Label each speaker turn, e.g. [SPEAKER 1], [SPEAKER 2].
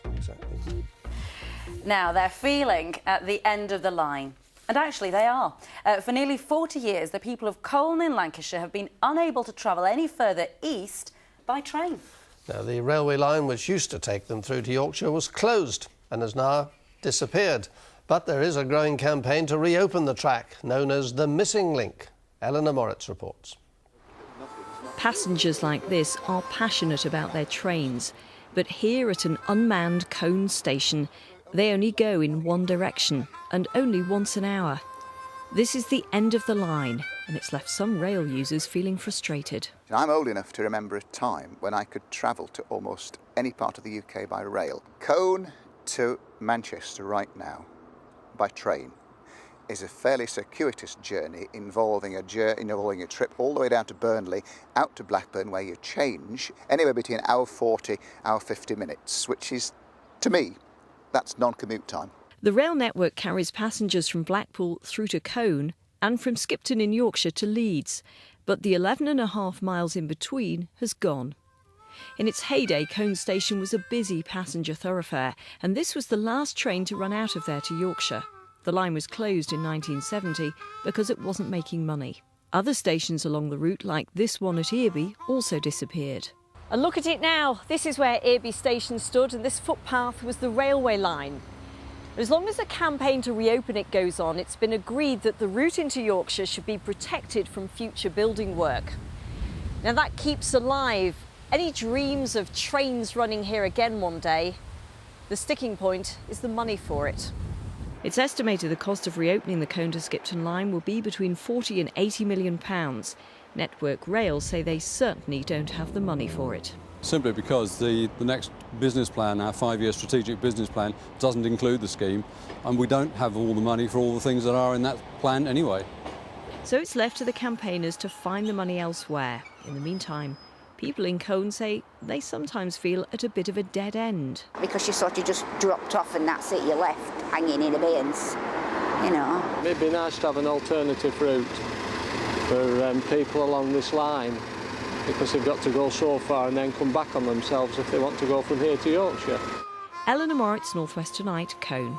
[SPEAKER 1] Yes, exactly.
[SPEAKER 2] Now, they're feeling at the end of the line. And actually, they are. For nearly 40 years, the people of Colne in Lancashire have been unable to travel any further east by train.
[SPEAKER 1] Now, the railway line which used to take them through to Yorkshire was closed and has now disappeared. But there is a growing campaign to reopen the track, known as the Missing Link. Eleanor Moritz reports.
[SPEAKER 3] Passengers like this are passionate about their trains, but here at an unmanned Colne station, they only go in one direction and only once an hour. This is the end of the line, and it's left some rail users feeling frustrated.
[SPEAKER 4] I'm old enough to remember a time when I could travel to almost any part of the UK by rail. Colne to Manchester right now by train is a fairly circuitous journey involving a trip all the way down to Burnley, out to Blackburn, where you change anywhere between hour 40, hour 50 minutes, which is, to me, that's non-commute time.
[SPEAKER 3] The rail network carries passengers from Blackpool through to Colne and from Skipton in Yorkshire to Leeds, but the 11.5 miles in between has gone. In its heyday, Colne station was a busy passenger thoroughfare, and this was the last train to run out of there to Yorkshire. The line was closed in 1970 because it wasn't making money. Other stations along the route, like this one at Earby, also disappeared. And look at it now. This is where Earby station stood, and this footpath was the railway line. As long as the campaign to reopen it goes on, it's been agreed that the route into Yorkshire should be protected from future building work. Now that keeps alive any dreams of trains running here again one day. The sticking point is the money for it. It's estimated the cost of reopening the Colne to Skipton line will be between £40 and £80 million. Network Rail say they certainly don't have the money for it.
[SPEAKER 5] Simply because the next business plan, our 5-year strategic business plan, doesn't include the scheme, and we don't have all the money for all the things that are in that plan anyway.
[SPEAKER 3] So it's left to the campaigners to find the money elsewhere. In the meantime, people in Colne say they sometimes feel at a bit of a dead end.
[SPEAKER 6] Because you sort of just dropped off and that's it, you're left hanging in abeyance, you know.
[SPEAKER 7] It'd be nice to have an alternative route for people along this line, because they've got to go so far and then come back on themselves if they want to go from here to Yorkshire.
[SPEAKER 3] Eleanor Moritz, North West Tonight, Colne.